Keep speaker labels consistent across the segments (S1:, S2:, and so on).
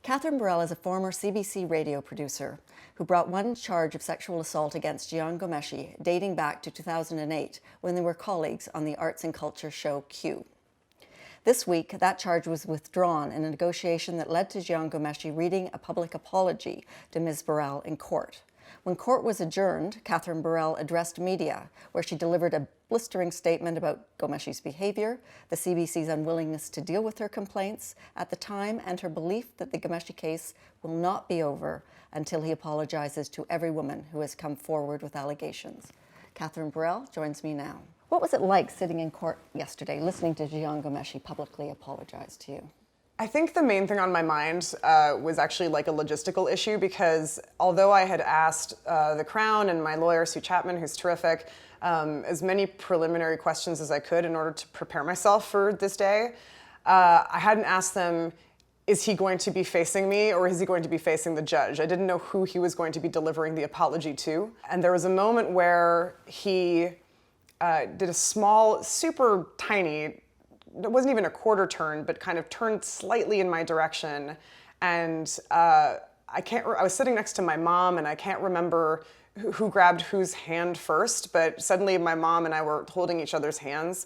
S1: Kathryn Borel is a former CBC radio producer who brought one charge of sexual assault against Jian Ghomeshi dating back to 2008 when they were colleagues on the arts and culture show Q. This week, that charge was withdrawn in a negotiation that led to Jian Ghomeshi reading a public apology to Ms. Borel in court. When court was adjourned, Kathryn Borel addressed media, where she delivered a blistering statement about Ghomeshi's behavior, the CBC's unwillingness to deal with her complaints at the time, and her belief that the Ghomeshi case will not be over until he apologizes to every woman who has come forward with allegations. Kathryn Borel joins me now. What was it like sitting in court yesterday, listening to Jian Ghomeshi publicly apologize to you?
S2: I think the main thing on my mind was actually like a logistical issue, because although I had asked the Crown and my lawyer, Sue Chapman, who's terrific, as many preliminary questions as I could in order to prepare myself for this day, I hadn't asked them, is he going to be facing me or is he going to be facing the judge? I didn't know who he was going to be delivering the apology to. And there was a moment where he did a small, super tiny, it wasn't even a quarter turn, but kind of turned slightly in my direction. And I was sitting next to my mom, and I can't remember who grabbed whose hand first, but suddenly my mom and I were holding each other's hands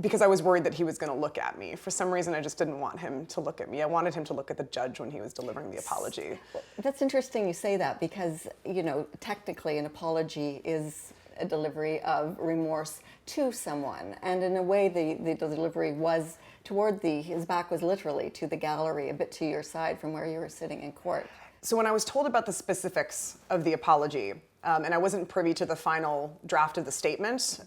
S2: because I was worried that he was going to look at me. For some reason, I just didn't want him to look at me. I wanted him to look at the judge when he was delivering the apology.
S1: That's interesting you say that, because, you know, technically an apology is a delivery of remorse to someone, and in a way the delivery was toward his back was literally to the gallery, a bit to your side from where you were sitting in court.
S2: So when I was told about the specifics of the apology, and I wasn't privy to the final draft of the statement,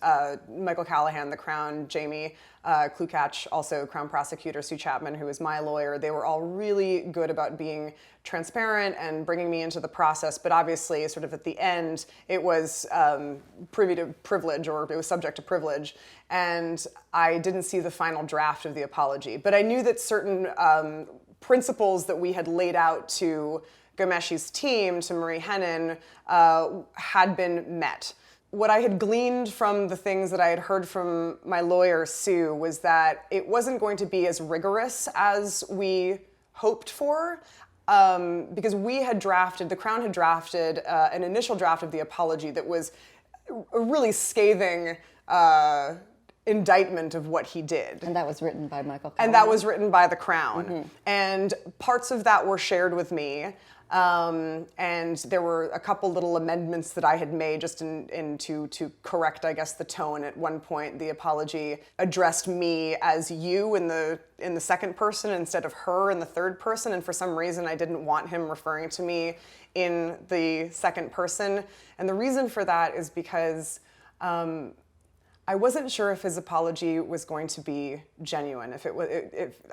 S2: Michael Callahan, the Crown, Jamie Klukach, also Crown Prosecutor Sue Chapman, who is my lawyer, they were all really good about being transparent and bringing me into the process. But obviously, sort of at the end, it was privy to privilege, or it was subject to privilege. And I didn't see the final draft of the apology. But I knew that certain principles that we had laid out to Ghomeshi's team, to Marie Henin, had been met. What I had gleaned from the things that I had heard from my lawyer, Sue, was that it wasn't going to be as rigorous as we hoped for, because the Crown had drafted an initial draft of the apology that was a really scathing indictment of what he did.
S1: And that was written by Michael Callahan?
S2: And that was written by the Crown. Mm-hmm. And parts of that were shared with me. And there were a couple little amendments that I had made just to correct, I guess, the tone. At one point, the apology addressed me as you in the second person instead of her in the third person. And for some reason, I didn't want him referring to me in the second person. And the reason for that is because I wasn't sure if his apology was going to be genuine.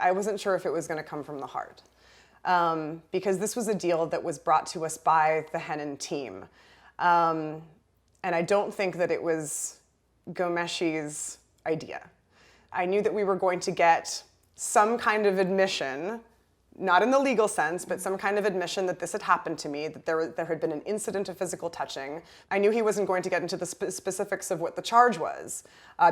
S2: I wasn't sure if it was going to come from the heart. Because this was a deal that was brought to us by the Henin team. And I don't think that it was Ghomeshi's idea. I knew that we were going to get some kind of admission, not in the legal sense, but some kind of admission that this had happened to me, that there had been an incident of physical touching. I knew he wasn't going to get into the specifics of what the charge was,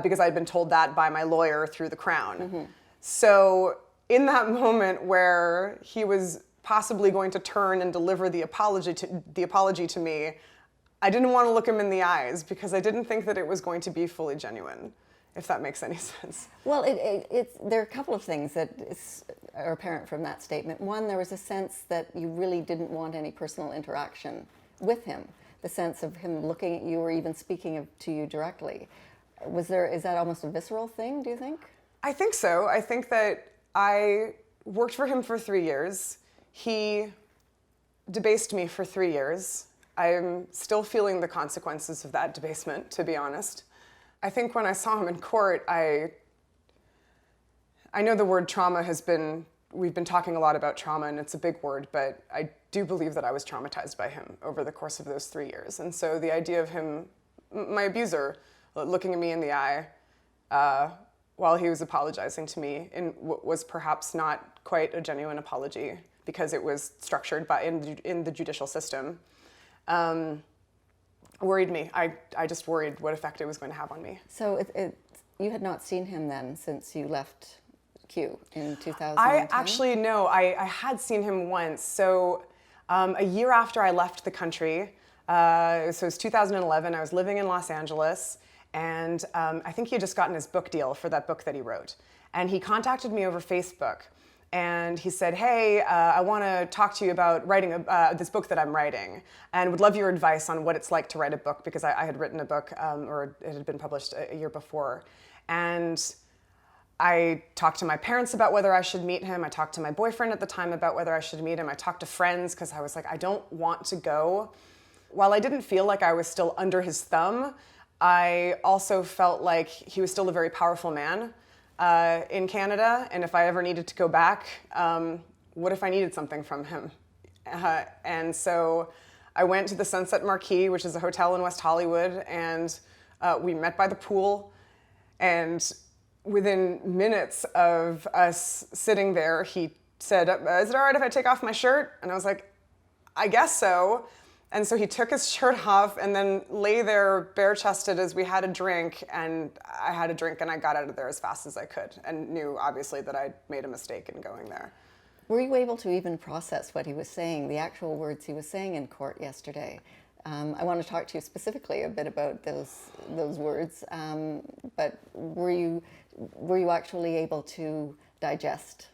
S2: because I had been told that by my lawyer through the Crown. Mm-hmm. So in that moment where he was possibly going to turn and deliver the apology to me, I didn't want to look him in the eyes, because I didn't think that it was going to be fully genuine, if that makes any sense.
S1: Well, there are a couple of things that are apparent from that statement. One, there was a sense that you really didn't want any personal interaction with him, the sense of him looking at you or even speaking to you directly. Is that almost a visceral thing, do you think?
S2: I think so. I think that I worked for him for 3 years. He debased me for 3 years. I'm still feeling the consequences of that debasement, to be honest. I think when I saw him in court, I know the word trauma we've been talking a lot about trauma, and it's a big word, but I do believe that I was traumatized by him over the course of those 3 years. And so the idea of him, my abuser, looking at me in the eye, while he was apologizing to me in what was perhaps not quite a genuine apology, because it was structured in the judicial system, worried me. I just worried what effect it was going to have on me.
S1: So you had not seen him then since you left Q in 2010?
S2: I actually, no, I had seen him once. So a year after I left the country, so it was 2011, I was living in Los Angeles, and I think he had just gotten his book deal for that book that he wrote. And he contacted me over Facebook. And he said, hey, I want to talk to you about writing this book that I'm writing, and would love your advice on what it's like to write a book, because I had written a book, or it had been published a year before. And I talked to my parents about whether I should meet him. I talked to my boyfriend at the time about whether I should meet him. I talked to friends because I was like, I don't want to go. While I didn't feel like I was still under his thumb, I also felt like he was still a very powerful man in Canada, and if I ever needed to go back, what if I needed something from him? And so I went to the Sunset Marquis, which is a hotel in West Hollywood, and we met by the pool, and within minutes of us sitting there, he said, is it all right if I take off my shirt? And I was like, I guess so. And so he took his shirt off and then lay there bare-chested as we had a drink, and I had a drink and I got out of there as fast as I could, and knew obviously that I'd made a mistake in going there.
S1: Were you able to even process what he was saying, the actual words he was saying in court yesterday? I want to talk to you specifically a bit about those words, but were you actually able to digest?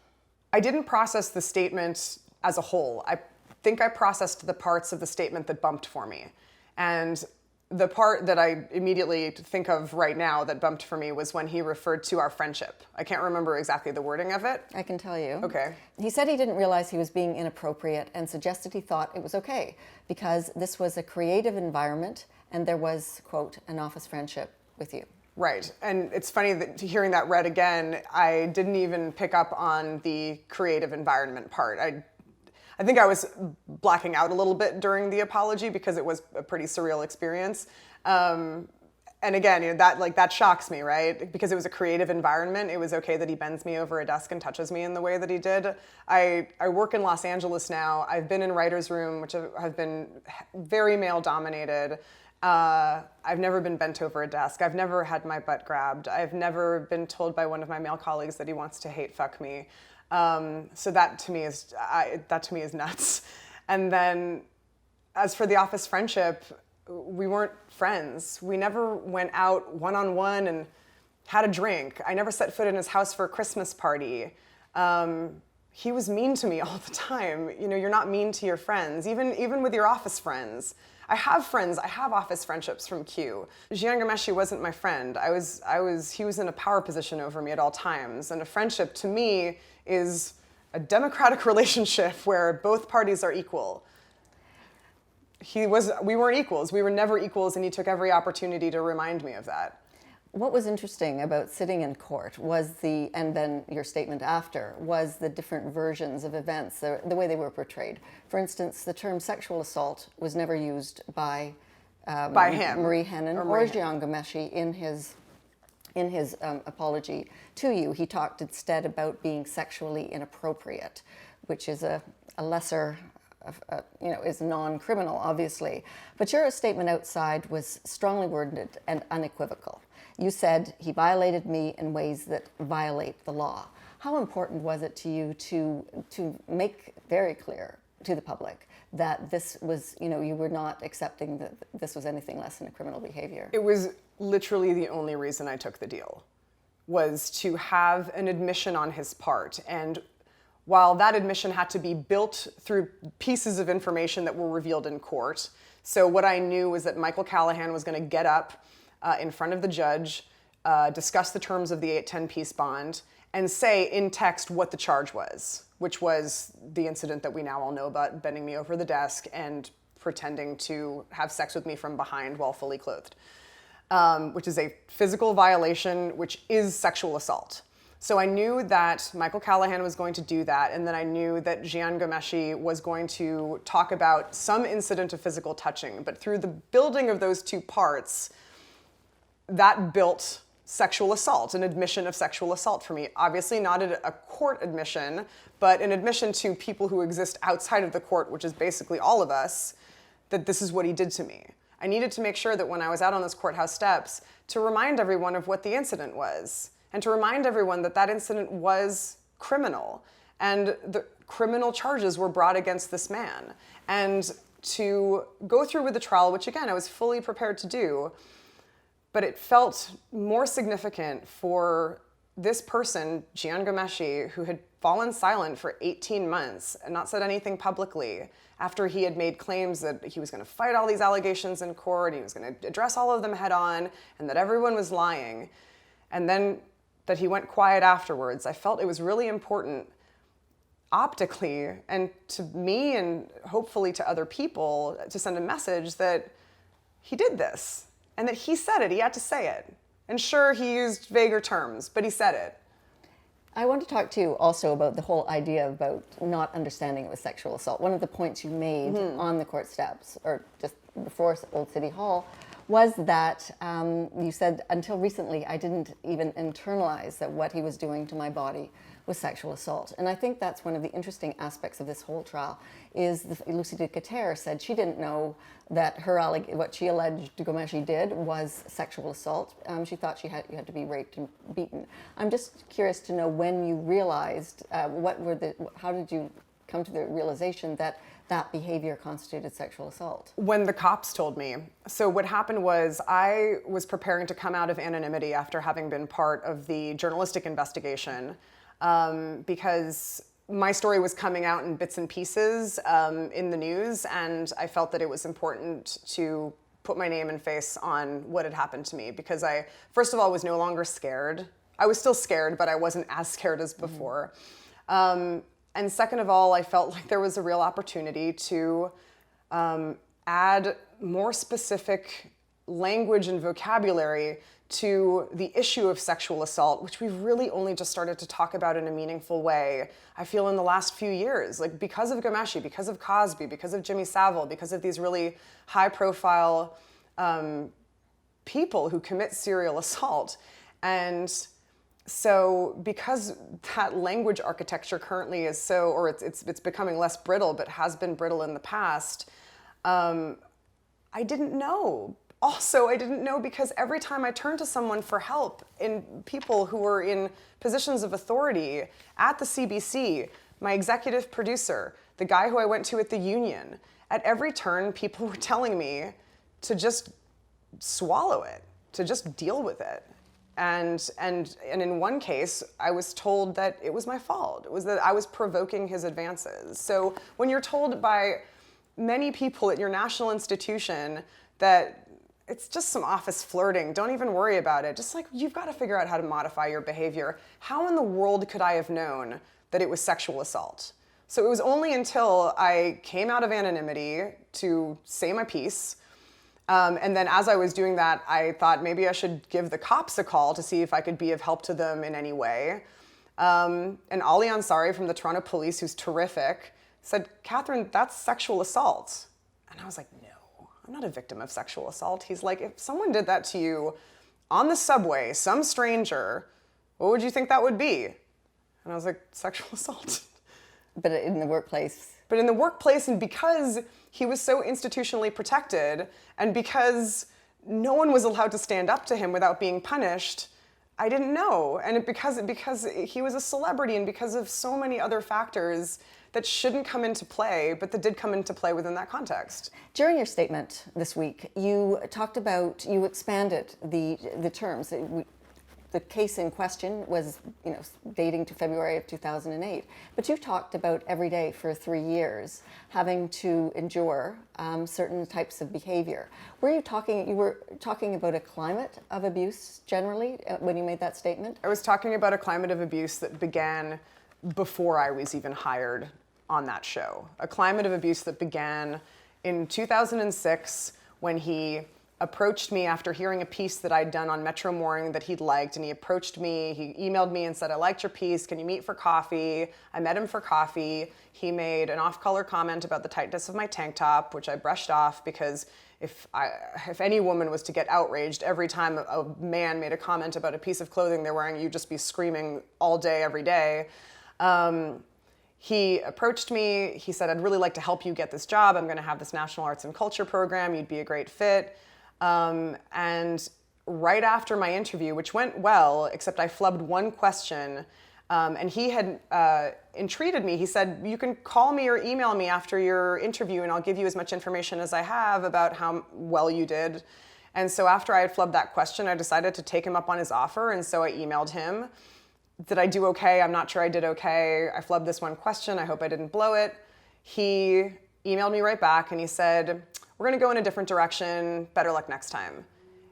S2: I didn't process the statement as a whole. I think I processed the parts of the statement that bumped for me. And the part that I immediately think of right now that bumped for me was when he referred to our friendship. I can't remember exactly the wording of it.
S1: I can tell you.
S2: Okay.
S1: He said he didn't realize he was being inappropriate and suggested he thought it was okay because this was a creative environment and there was, quote, an office friendship with you.
S2: Right. And it's funny that hearing that read again, I didn't even pick up on the creative environment part. I think I was blacking out a little bit during the apology because it was a pretty surreal experience. And again, that shocks me, right? Because it was a creative environment. It was okay that he bends me over a desk and touches me in the way that he did. I work in Los Angeles now. I've been in writer's room, which have been very male dominated. I've never been bent over a desk. I've never had my butt grabbed. I've never been told by one of my male colleagues that he wants to hate fuck me. So that to me is nuts. And then as for the office friendship, we weren't friends. We never went out one-on-one and had a drink. I never set foot in his house for a Christmas party. He was mean to me all the time. You know, you're not mean to your friends, even with your office friends. I have friends, I have office friendships from Q. Jian Ghomeshi wasn't my friend. He was in a power position over me at all times. And a friendship to me is a democratic relationship where both parties are equal. We weren't equals. We were never equals, and he took every opportunity to remind me of that.
S1: What was interesting about sitting in court and then your statement after, was the different versions of events, the way they were portrayed. For instance, the term sexual assault was never used by
S2: him,
S1: Marie Henein or Jian Ghomeshi in his apology to you. He talked instead about being sexually inappropriate, which is a lesser, is non-criminal, obviously. But your statement outside was strongly worded and unequivocal. You said he violated me in ways that violate the law. How important was it to you to make very clear to the public that this was, you were not accepting that this was anything less than a criminal behavior?
S2: It was literally the only reason I took the deal, was to have an admission on his part. And while that admission had to be built through pieces of information that were revealed in court, so what I knew was that Michael Callahan was going to get up in front of the judge, discuss the terms of the 810 peace bond, and say in text what the charge was, which was the incident that we now all know about, bending me over the desk and pretending to have sex with me from behind while fully clothed, which is a physical violation, which is sexual assault. So I knew that Michael Callahan was going to do that, and then I knew that Jian Ghomeshi was going to talk about some incident of physical touching. But through the building of those two parts, that built sexual assault, an admission of sexual assault for me. Obviously not a court admission, but an admission to people who exist outside of the court, which is basically all of us, that this is what he did to me. I needed to make sure that when I was out on those courthouse steps, to remind everyone of what the incident was, and to remind everyone that that incident was criminal. And the criminal charges were brought against this man. And to go through with the trial, which again, I was fully prepared to do, but it felt more significant for this person, Jian Ghomeshi, who had fallen silent for 18 months and not said anything publicly after he had made claims that he was going to fight all these allegations in court, he was going to address all of them head on, and that everyone was lying. And then that he went quiet afterwards. I felt it was really important optically, and to me and hopefully to other people, to send a message that he did this and that he said it, he had to say it. And sure, he used vaguer terms, but he said it.
S1: I want to talk to you also about the whole idea about not understanding it was sexual assault. One of the points you made on the court steps, or just before Old City Hall, was that you said, until recently, I didn't even internalize that what he was doing to my body was sexual assault. And I think that's one of the interesting aspects of this whole trial, is Lucy Ducater said she didn't know that what she alleged Ghomeshi did was sexual assault. She thought you had to be raped and beaten. I'm just curious to know when you realized, how did you come to the realization that that behavior constituted sexual assault?
S2: When the cops told me. So what happened was I was preparing to come out of anonymity after having been part of the journalistic investigation, because my story was coming out in bits and pieces in the news, and I felt that it was important to put my name and face on what had happened to me, because I, first of all, was no longer scared. I was still scared, but I wasn't as scared as before. And second of all, I felt like there was a real opportunity to add more specific language and vocabulary to the issue of sexual assault, which we've really only just started to talk about in a meaningful way, I feel, in the last few years. Like, because of Ghomeshi, because of Cosby, because of Jimmy Savile, because of these really high-profile people who commit serial assault. And so because that language architecture currently is so, or it's becoming less brittle, but has been brittle in the past, I didn't know. Also, I didn't know because every time I turned to someone for help, in people who were in positions of authority at the CBC, my executive producer, the guy who I went to at the union, at every turn, people were telling me to just swallow it, to just deal with it. And in one case, I was told that it was my fault. It was that I was provoking his advances. So when you're told by many people at your national institution that it's just some office flirting, don't even worry about it, just like, you've got to figure out how to modify your behavior. How in the world could I have known that it was sexual assault? So it was only until I came out of anonymity to say my piece, and then as I was doing that, I thought maybe I should give the cops a call to see if I could be of help to them in any way. And Ali Ansari from the Toronto Police, who's terrific, said, "Kathryn, that's sexual assault." And I was like, no, I'm not a victim of sexual assault. He's like, if someone did that to you on the subway, some stranger, what would you think that would be? And I was like, sexual assault.
S1: But in the workplace.
S2: But in the workplace, and because he was so institutionally protected, and because no one was allowed to stand up to him without being punished, I didn't know. And because he was a celebrity, and because of so many other factors that shouldn't come into play, but that did come into play within that context.
S1: During your statement this week, you expanded the terms. The case in question was, dating to February of 2008. But you talked about every day for 3 years having to endure certain types of behavior. You were talking about a climate of abuse generally when you made that statement?
S2: I was talking about a climate of abuse that began before I was even hired on that show. A climate of abuse that began in 2006 when he approached me after hearing a piece that I'd done on Metro Morning that he'd liked, and he approached me, he emailed me and said, "I liked your piece, can you meet for coffee?" I met him for coffee. He made an off-color comment about the tightness of my tank top, which I brushed off because if any woman was to get outraged every time a man made a comment about a piece of clothing they're wearing, you'd just be screaming all day, every day. He approached me, he said, "I'd really like to help you get this job. I'm gonna have this National Arts and Culture program, you'd be a great fit." And right after my interview, which went well, except I flubbed one question, And he had entreated me. He said, you can call me or email me after your interview and I'll give you as much information as I have about how well you did. And so after I had flubbed that question, I decided to take him up on his offer. And so I emailed him. Did I do okay? I'm not sure I did okay. I flubbed this one question. I hope I didn't blow it. He emailed me right back and he said, we're going to go in a different direction. Better luck next time.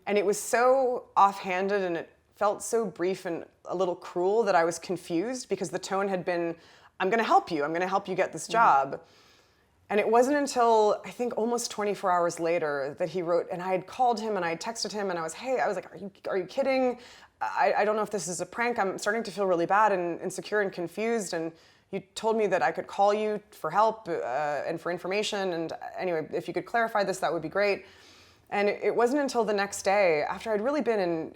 S2: And it was so offhanded and it felt so brief and a little cruel that I was confused because the tone had been, I'm going to help you. I'm going to help you get this job. And it wasn't until I think almost 24 hours later that he wrote, and I had called him and I had texted him and I was like, are you kidding? I don't know if this is a prank. I'm starting to feel really bad and insecure and confused. And you told me that I could call you for help and for information. And anyway, if you could clarify this, that would be great. And it wasn't until the next day, after I'd really been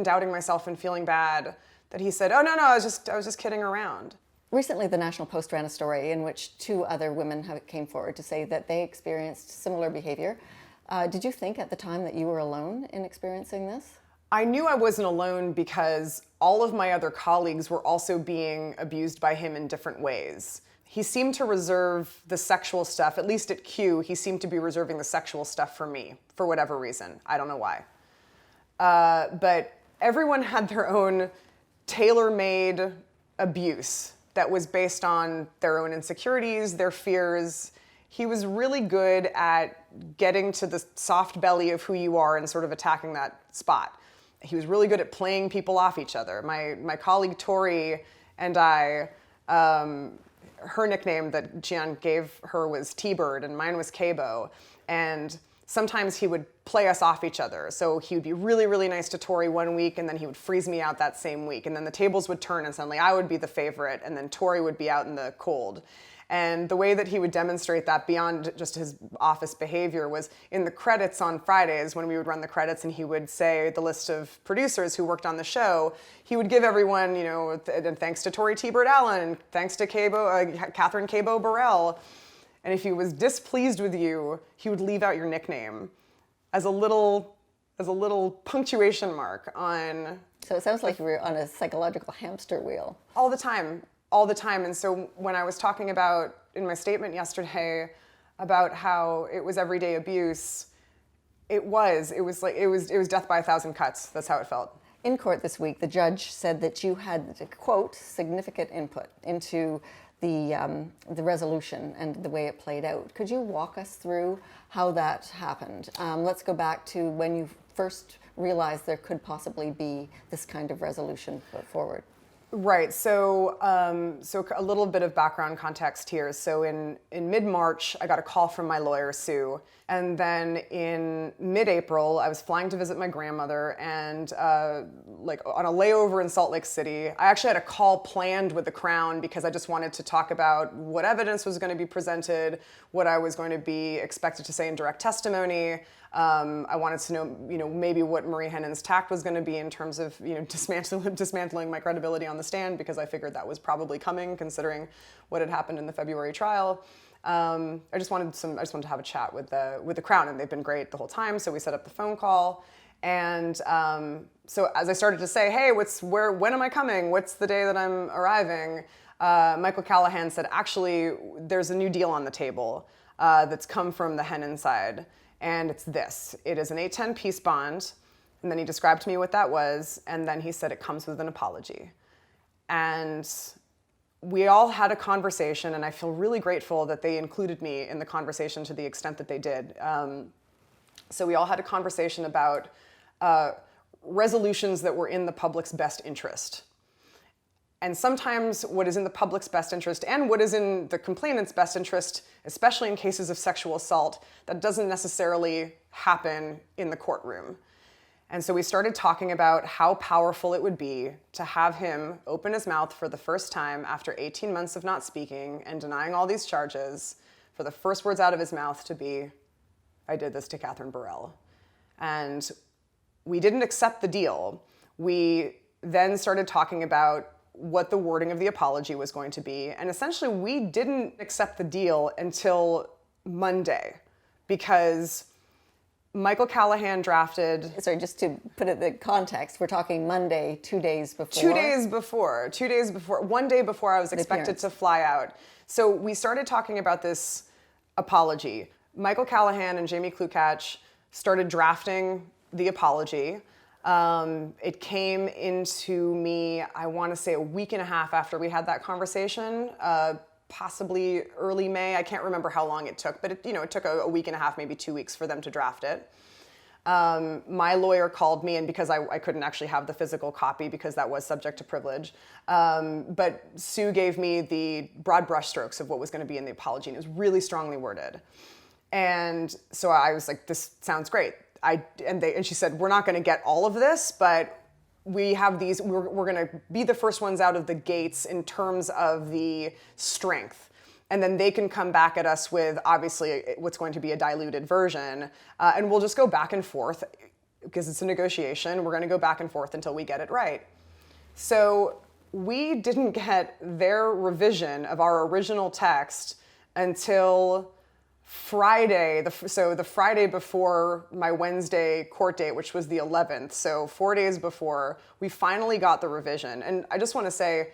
S2: doubting myself and feeling bad, that he said, "Oh no, I was just kidding around."
S1: Recently, the National Post ran a story in which 2 other women came forward to say that they experienced similar behavior. Did you think at the time that you were alone in experiencing this?
S2: I knew I wasn't alone because all of my other colleagues were also being abused by him in different ways. He seemed to reserve the sexual stuff, at least at Q, he seemed to be reserving the sexual stuff for me, for whatever reason. I don't know why. But everyone had their own tailor-made abuse that was based on their own insecurities, their fears. He was really good at getting to the soft belly of who you are and sort of attacking that spot. He was really good at playing people off each other. My colleague Tori and I, her nickname that Jian gave her was T-Bird and mine was K-Bo. And sometimes he would play us off each other. So he would be really, really nice to Tori one week and then he would freeze me out that same week. And then the tables would turn and suddenly I would be the favorite and then Tori would be out in the cold. And the way that he would demonstrate that beyond just his office behavior was in the credits on Fridays when we would run the credits and he would say the list of producers who worked on the show. He would give everyone, and thanks to Tori T-Bird Allen, and thanks to Kathryn Borel. And if he was displeased with you, he would leave out your nickname as a little punctuation mark on.
S1: So it sounds like you were on a psychological hamster wheel.
S2: All the time. And so when I was talking about in my statement yesterday about how it was everyday abuse, it was death by 1,000 cuts. That's how it felt.
S1: In court this week, the judge said that you had, quote, significant input into the resolution and the way it played out. Could you walk us through how that happened? Let's go back to when you first realized there could possibly be this kind of resolution put forward.
S2: Right. So a little bit of background context here. So in mid-March, I got a call from my lawyer, Sue. And then in mid-April, I was flying to visit my grandmother and on a layover in Salt Lake City. I actually had a call planned with the Crown because I just wanted to talk about what evidence was going to be presented, what I was going to be expected to say in direct testimony. I wanted to know, maybe what Marie Hennon's tact was going to be in terms of, dismantling my credibility on the stand because I figured that was probably coming considering what had happened in the February trial. I just wanted to have a chat with the Crown, and they've been great the whole time. So we set up the phone call, and so as I started to say, hey, when am I coming? What's the day that I'm arriving? Michael Callahan said, actually, there's a new deal on the table that's come from the Hennon side. And it's this. It is an 810 peace bond. And then he described to me what that was. And then he said it comes with an apology. And we all had a conversation. And I feel really grateful that they included me in the conversation to the extent that they did. So we all had a conversation about resolutions that were in the public's best interest. And sometimes what is in the public's best interest and what is in the complainant's best interest, especially in cases of sexual assault, that doesn't necessarily happen in the courtroom. And so we started talking about how powerful it would be to have him open his mouth for the first time after 18 months of not speaking and denying all these charges, for the first words out of his mouth to be, I did this to Kathryn Borel. And we didn't accept the deal. We then started talking about what the wording of the apology was going to be. And essentially, we didn't accept the deal until Monday because Michael Callahan drafted.
S1: Sorry, just to put it in the context, we're talking Monday, 2 days before.
S2: 2 days before, 1 day before I was expected to fly out. So we started talking about this apology. Michael Callahan and Jamie Klukach started drafting the apology. It came into me, I want to say, a week and a half after we had that conversation, possibly early May. I can't remember how long it took, but it took a week and a half, maybe 2 weeks for them to draft it. My lawyer called me, and because I couldn't actually have the physical copy because that was subject to privilege, but Sue gave me the broad brushstrokes of what was going to be in the apology, and it was really strongly worded. And so I was like, this sounds great. And she said, we're not going to get all of this, but we have these, we're going to be the first ones out of the gates in terms of the strength. And then they can come back at us with, obviously, what's going to be a diluted version. And we'll just go back and forth because it's a negotiation. We're going to go back and forth until we get it right. So we didn't get their revision of our original text until Friday, so the Friday before my Wednesday court date, which was the 11th, so 4 days before, we finally got the revision. And I just want to say,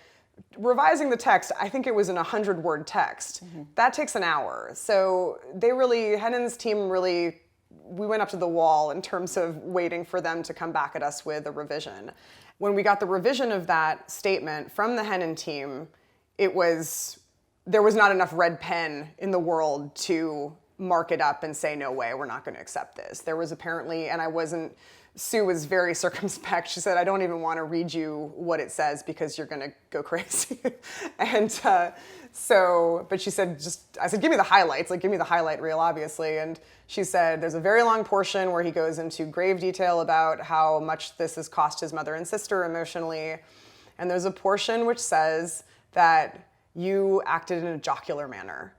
S2: revising the text, I think it was an 100-word text. Mm-hmm. That takes an hour. So Hennon's team really, we went up to the wall in terms of waiting for them to come back at us with a revision. When we got the revision of that statement from the Hennon team, there was not enough red pen in the world to mark it up and say, no way, we're not going to accept this. There was apparently, and Sue was very circumspect. She said, I don't even want to read you what it says because you're going to go crazy. And but she said, I said, give me the highlights, give me the highlight reel, obviously. And she said, there's a very long portion where he goes into grave detail about how much this has cost his mother and sister emotionally. And there's a portion which says that you acted in a jocular manner.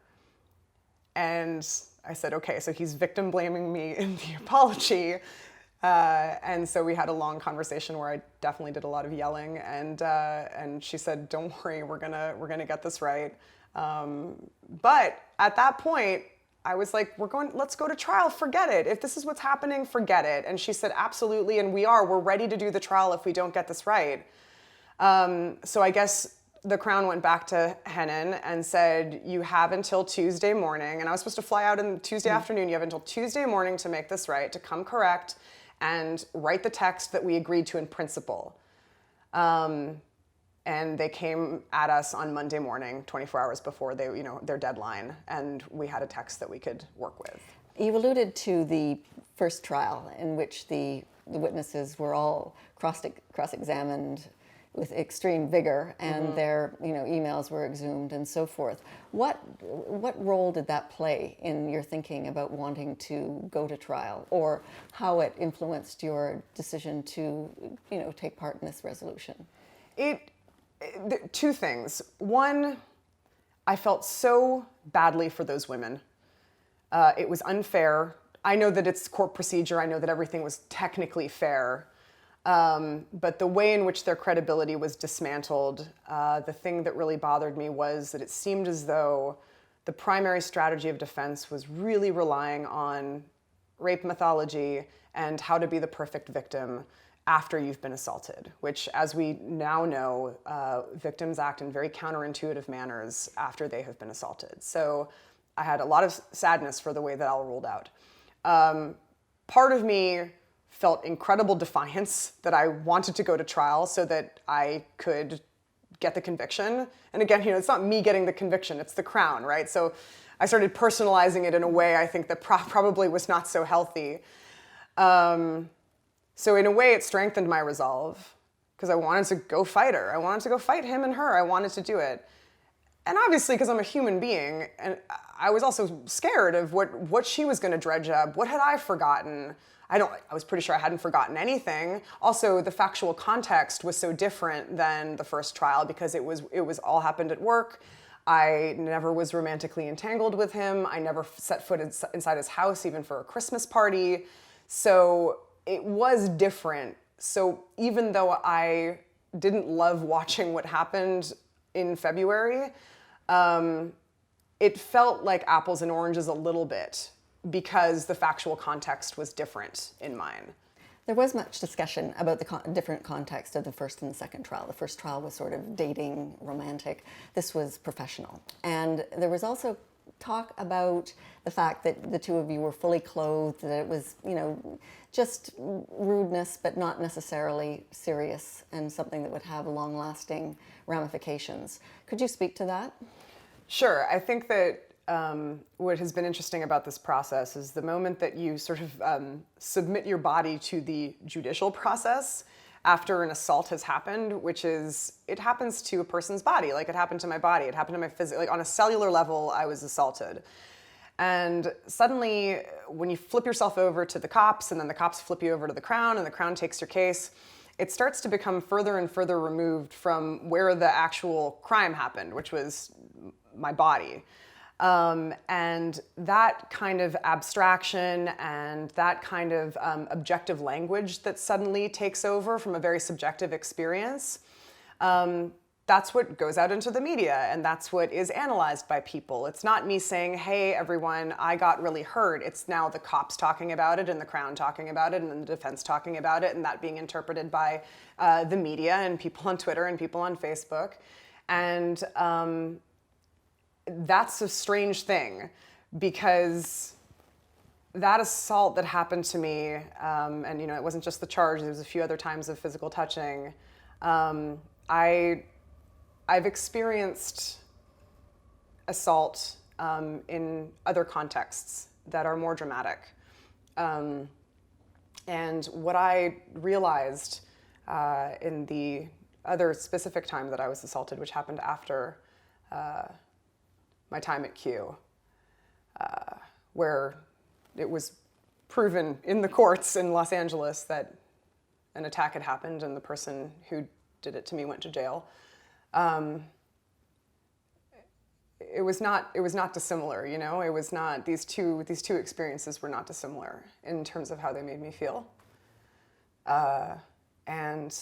S2: And I said, okay, so he's victim blaming me in the apology. And so we had a long conversation where I definitely did a lot of yelling. And she said, don't worry, we're gonna get this right. But at that point, I was like, let's go to trial, forget it. If this is what's happening, forget it. And she said, absolutely, and we're ready to do the trial if we don't get this right. So I guess the Crown went back to Hennon and said, you have until Tuesday morning, and I was supposed to fly out on Tuesday afternoon, you have until Tuesday morning to make this right, to come correct and write the text that we agreed to in principle. And they came at us on Monday morning, 24 hours before their deadline, and we had a text that we could work with.
S1: You alluded to the first trial in which the witnesses were all cross-examined with extreme vigor, and their emails were exhumed and so forth. What role did that play in your thinking about wanting to go to trial, or how it influenced your decision to take part in this resolution?
S2: Two things. One, I felt so badly for those women. It was unfair. I know that it's court procedure. I know that everything was technically fair. But the way in which their credibility was dismantled, the thing that really bothered me was that it seemed as though the primary strategy of defense was really relying on rape mythology and how to be the perfect victim after you've been assaulted, which, as we now know, victims act in very counterintuitive manners after they have been assaulted. So I had a lot of sadness for the way that all rolled out. Part of me felt incredible defiance that I wanted to go to trial so that I could get the conviction. And again, it's not me getting the conviction, it's the Crown, right? So I started personalizing it in a way I think that probably was not so healthy. So in a way, it strengthened my resolve because I wanted to go fight her. I wanted to go fight him and her. I wanted to do it. And obviously, because I'm a human being, and I was also scared of what she was going to dredge up. What had I forgotten? I was pretty sure I hadn't forgotten anything. Also, the factual context was so different than the first trial because it was all happened at work. I never was romantically entangled with him. I never set foot inside his house, even for a Christmas party. So it was different. So even though I didn't love watching what happened in February, it felt like apples and oranges a little bit because the factual context was different in mine.
S1: There was much discussion about the different context of the first and the second trial. The first trial was sort of dating, romantic. This was professional. And there was also talk about the fact that the two of you were fully clothed, that it was, just rudeness, but not necessarily serious and something that would have long-lasting ramifications. Could you speak to that?
S2: Sure. I think that what has been interesting about this process is the moment that you sort of submit your body to the judicial process after an assault has happened, which is, it happens to a person's body, like it happened to my body, it happened to my physical, like on a cellular level, I was assaulted. And suddenly, when you flip yourself over to the cops, and then the cops flip you over to the Crown, and the Crown takes your case, it starts to become further and further removed from where the actual crime happened, which was my body. And that kind of abstraction and that kind of objective language that suddenly takes over from a very subjective experience, that's what goes out into the media, and that's what is analyzed by people. It's not me saying, hey, everyone, I got really hurt. It's now the cops talking about it, and the Crown talking about it, and then the defense talking about it, and that being interpreted by the media and people on Twitter and people on Facebook. And that's a strange thing, because that assault that happened to me, and it wasn't just the charge, there was a few other times of physical touching. I've experienced assault in other contexts that are more dramatic. And what I realized in the other specific time that I was assaulted, which happened after my time at Q, where it was proven in the courts in Los Angeles that an attack had happened and the person who did it to me went to jail. It was not dissimilar, It was not, these two experiences were not dissimilar in terms of how they made me feel. And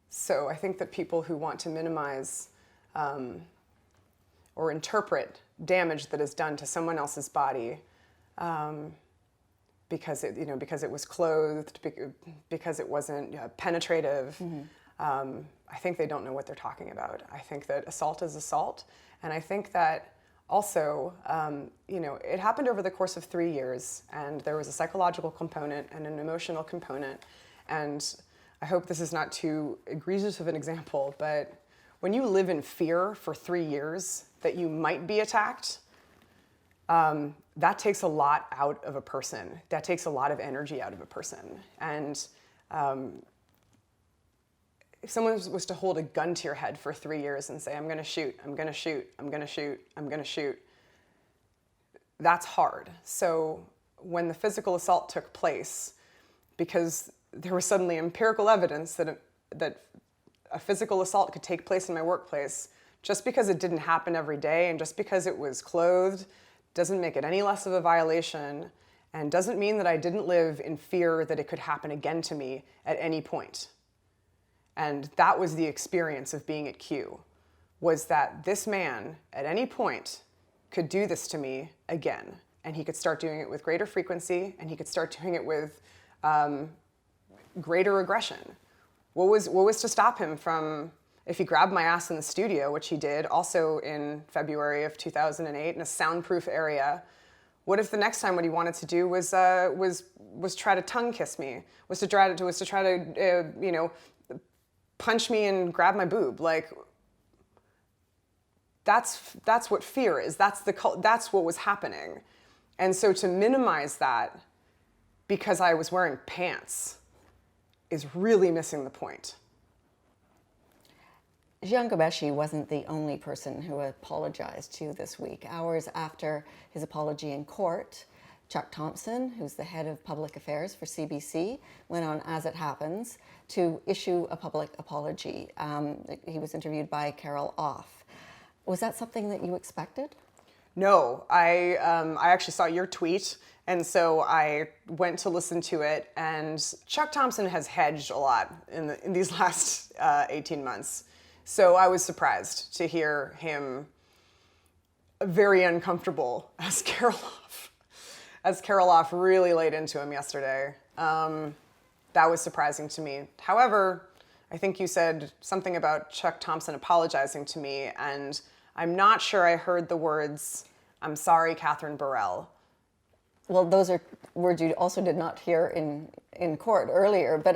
S2: so I think that people who want to minimize or interpret damage that is done to someone else's body because it was clothed, because it wasn't penetrative, I think they don't know what they're talking about. I think that assault is assault, and I think that also, it happened over the course of 3 years, and there was a psychological component and an emotional component, and I hope this is not too egregious of an example, but when you live in fear for 3 years that you might be attacked, that takes a lot out of a person. That takes a lot of energy out of a person. And if someone was to hold a gun to your head for 3 years and say, I'm going to shoot, I'm going to shoot, I'm going to shoot, I'm going to shoot, that's hard. So when the physical assault took place, because there was suddenly empirical evidence that a physical assault could take place in my workplace, just because it didn't happen every day and just because it was clothed doesn't make it any less of a violation, and doesn't mean that I didn't live in fear that it could happen again to me at any point. And that was the experience of being at Q, was that this man at any point could do this to me again, and he could start doing it with greater frequency, and he could start doing it with greater aggression. What was to stop him from, if he grabbed my ass in the studio, which he did also in February of 2008 in a soundproof area, what if the next time what he wanted to do was try to tongue kiss me, was to try to punch me and grab my boob? Like, that's what fear is. That's what was happening. And so to minimize that because I was wearing pants is really missing the point.
S1: Jian Ghomeshi wasn't the only person who apologized to you this week. Hours after his apology in court, Chuck Thompson, who's the head of public affairs for CBC, went on As It Happens to issue a public apology. He was interviewed by Carol Off. Was that something that you expected?
S2: No, I actually saw your tweet, and so I went to listen to it. And Chuck Thompson has hedged a lot in these last 18 months. So I was surprised to hear him very uncomfortable as Carol Off. as Karoloff really laid into him yesterday. That was surprising to me. However, I think you said something about Chuck Thompson apologizing to me, and I'm not sure I heard the words, "I'm sorry, Kathryn Borel."
S1: Well, those are words you also did not hear in court earlier, but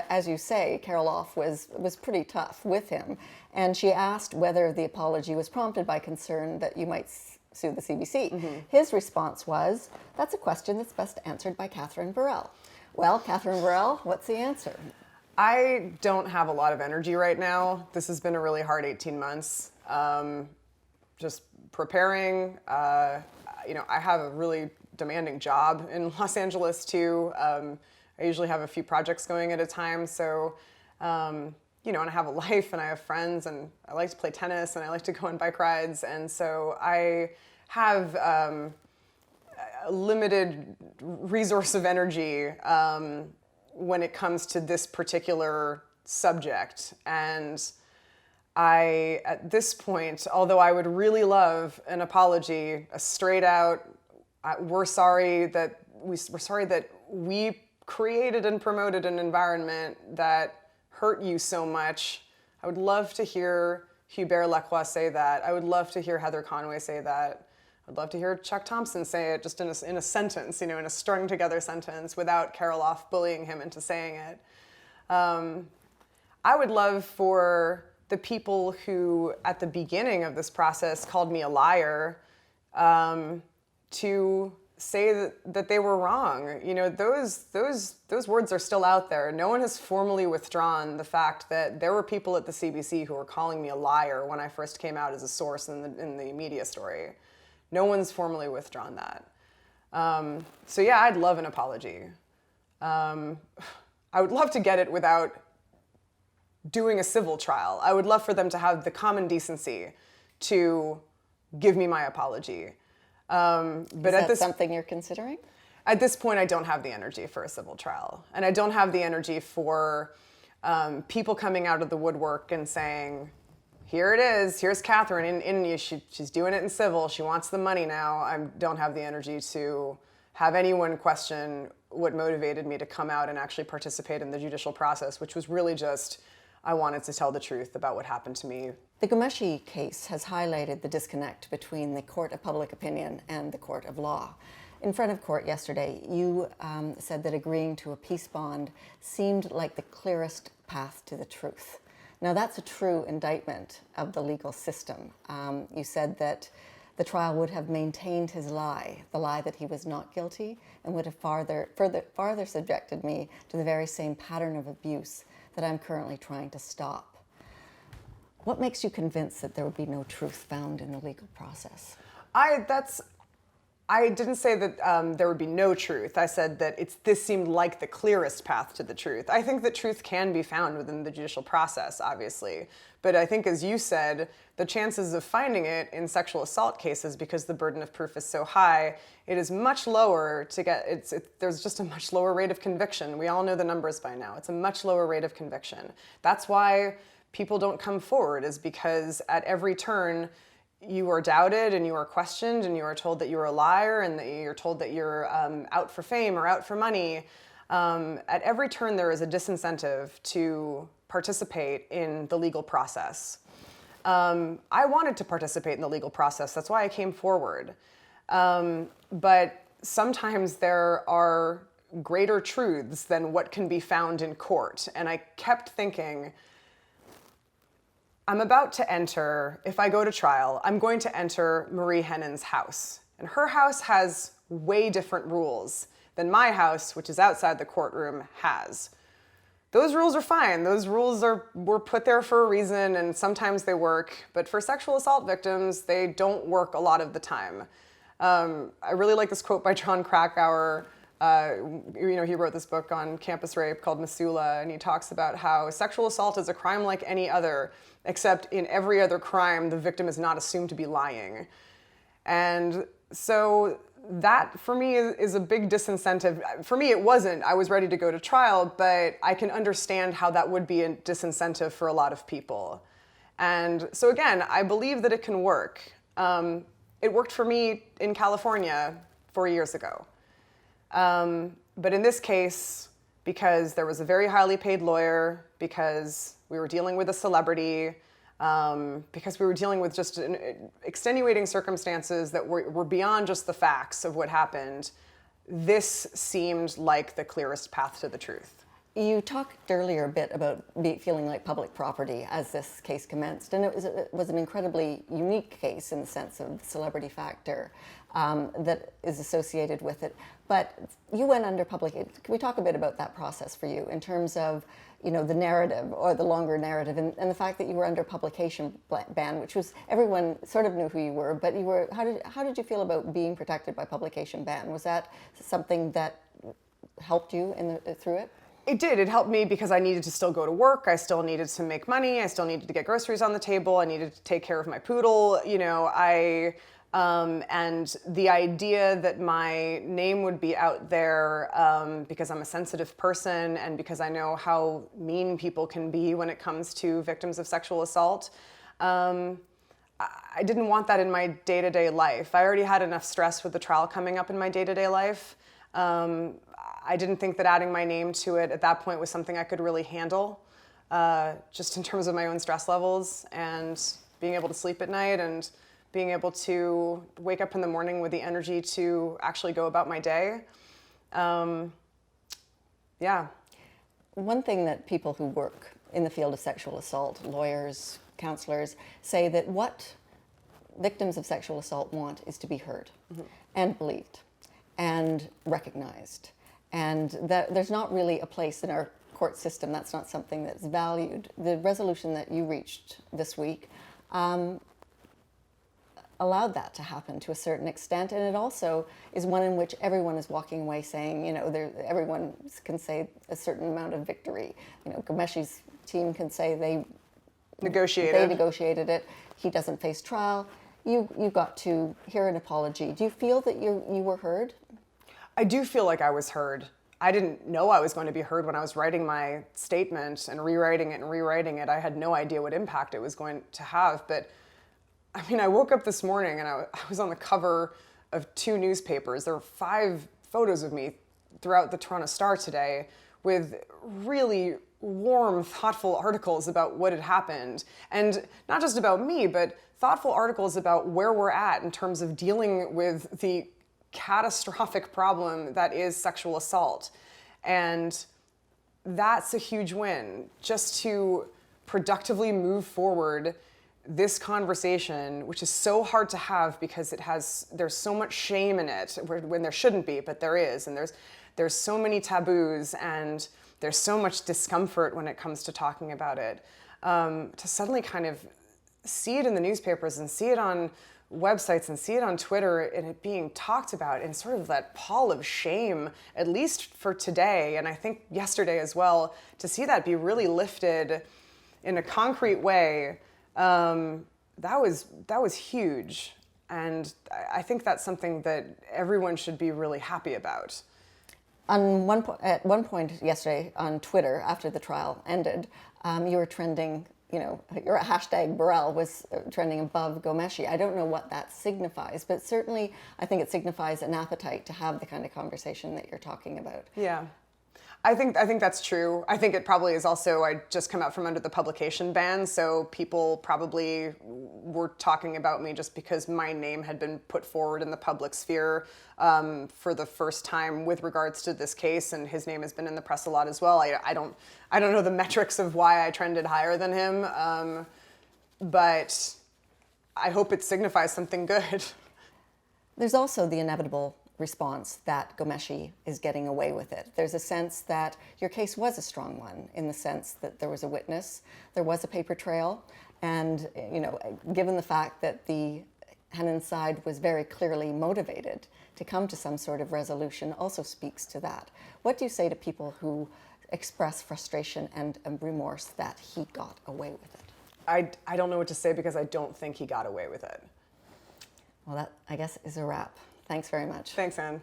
S1: as you say, Karoloff was pretty tough with him, and she asked whether the apology was prompted by concern that you might sue the CBC. Mm-hmm. His response was, "That's a question that's best answered by Kathryn Borel." Well, Kathryn Borel, what's the answer?
S2: I don't have a lot of energy right now. This has been a really hard 18 months. Just preparing. I have a really demanding job in Los Angeles too. I usually have a few projects going at a time. So, and I have a life and I have friends and I like to play tennis and I like to go on bike rides. And so I have a limited resource of energy when it comes to this particular subject. And I, at this point, although I would really love an apology, a straight out, we're sorry that we created and promoted an environment that hurt you so much. I would love to hear Hubert Lacroix say that. I would love to hear Heather Conway say that. I'd love to hear Chuck Thompson say it just in a sentence, in a strung together sentence without Karoloff bullying him into saying it. I would love for the people who at the beginning of this process called me a liar to say that they were wrong. Those words are still out there. No one has formally withdrawn the fact that there were people at the CBC who were calling me a liar when I first came out as a source in the media story. No one's formally withdrawn that. So yeah, I'd love an apology. I would love to get it without doing a civil trial. I would love for them to have the common decency to give me my apology. But
S1: Is that something you're considering?
S2: At this point, I don't have the energy for a civil trial. And I don't have the energy for people coming out of the woodwork and saying, here it is, here's Kathryn, and she's doing it in civil, she wants the money now. I don't have the energy to have anyone question what motivated me to come out and actually participate in the judicial process, which was really just, I wanted to tell the truth about what happened to me.
S1: The Ghomeshi case has highlighted the disconnect between the court of public opinion and the court of law. In front of court yesterday, you said that agreeing to a peace bond seemed like the clearest path to the truth. Now, that's a true indictment of the legal system. You said that the trial would have maintained his lie, the lie that he was not guilty, and would have farther subjected me to the very same pattern of abuse that I'm currently trying to stop. What makes you convinced that there would be no truth found in the legal process?
S2: I didn't say that there would be no truth. I said that this seemed like the clearest path to the truth. I think that truth can be found within the judicial process, obviously. But I think, as you said, the chances of finding it in sexual assault cases, because the burden of proof is so high, it is much lower to get, there's just a much lower rate of conviction. We all know the numbers by now. It's a much lower rate of conviction. That's why people don't come forward, is because at every turn, you are doubted and you are questioned and you are told that you're a liar and that you're told that you're out for fame or out for money. At every turn, there is a disincentive to participate in the legal process. I wanted to participate in the legal process. That's why I came forward. But sometimes there are greater truths than what can be found in court. And I kept thinking, I'm about to enter, if I go to trial, I'm going to enter Marie Hennon's house. And her house has way different rules than my house, which is outside the courtroom, has. Those rules are fine. Those rules were put there for a reason, and sometimes they work. But for sexual assault victims, they don't work a lot of the time. I really like this quote by John Krakauer. He wrote this book on campus rape called Missoula, and he talks about how sexual assault is a crime like any other, except in every other crime, the victim is not assumed to be lying. And so that, for me, is a big disincentive. For me, it wasn't. I was ready to go to trial, but I can understand how that would be a disincentive for a lot of people. And so again, I believe that it can work. It worked for me in California 4 years ago. But in this case, because there was a very highly paid lawyer, because we were dealing with a celebrity, because we were dealing with just extenuating circumstances that were beyond just the facts of what happened, this seemed like the clearest path to the truth.
S1: You talked earlier a bit about feeling like public property as this case commenced, and it was an incredibly unique case in the sense of the celebrity factor that is associated with it. But you went under public. Can we talk a bit about that process for you in terms of, you know, the narrative or the longer narrative, and the fact that you were under publication ban, which was, everyone sort of knew who you were, but you were. How did you feel about being protected by publication ban? Was that something that helped you through it?
S2: It did. It helped me because I needed to still go to work. I still needed to make money. I still needed to get groceries on the table. I needed to take care of my poodle. You know, and the idea that my name would be out there because I'm a sensitive person and because I know how mean people can be when it comes to victims of sexual assault, I didn't want that in my day-to-day life. I already had enough stress with the trial coming up in my day-to-day life. I didn't think that adding my name to it at that point was something I could really handle, just in terms of my own stress levels and being able to sleep at night and being able to wake up in the morning with the energy to actually go about my day. Yeah.
S1: One thing that people who work in the field of sexual assault, lawyers, counselors, say that what victims of sexual assault want is to be heard and believed and recognized. And that there's not really a place in our court system, that's not something that's valued. The resolution that you reached this week allowed that to happen to a certain extent, and it also is one in which everyone is walking away saying, you know, everyone can say a certain amount of victory. You know, Ghomeshi's team can say they negotiated it. He doesn't face trial. You got to hear an apology. Do you feel that you were heard?
S2: I do feel like I was heard. I didn't know I was going to be heard when I was writing my statement and rewriting it. I had no idea what impact it was going to have. But I mean, I woke up this morning and I was on the cover of 2 newspapers. There were 5 photos of me throughout the Toronto Star today with really warm, thoughtful articles about what had happened. And not just about me, but thoughtful articles about where we're at in terms of dealing with the catastrophic problem that is sexual assault. And that's a huge win, just to productively move forward this conversation, which is so hard to have because there's so much shame in it when there shouldn't be, but there is, and there's so many taboos and there's so much discomfort when it comes to talking about it. To suddenly kind of see it in the newspapers and see it on websites and see it on Twitter and it being talked about in sort of that pall of shame, at least for today, and I think yesterday as well, to see that be really lifted in a concrete way, that was huge. And I think that's something that everyone should be really happy about.
S1: At one point yesterday on Twitter, after the trial ended, you were trending. You know, your hashtag Borel was trending above Ghomeshi. I don't know what that signifies, but certainly I think it signifies an appetite to have the kind of conversation that you're talking about.
S2: Yeah. I think that's true. I think it probably is also, I just come out from under the publication ban, so people probably were talking about me just because my name had been put forward in the public sphere for the first time with regards to this case, and his name has been in the press a lot as well. I don't know the metrics of why I trended higher than him, but I hope it signifies something good.
S1: There's also the inevitable response that Ghomeshi is getting away with it. There's a sense that your case was a strong one in the sense that there was a witness, there was a paper trail, and you know, given the fact that the Henan side was very clearly motivated to come to some sort of resolution also speaks to that. What do you say to people who express frustration and remorse that he got away with it?
S2: I don't know what to say because I don't think he got away with it.
S1: Well, that, I guess, is a wrap. Thanks very much.
S2: Thanks, Anne.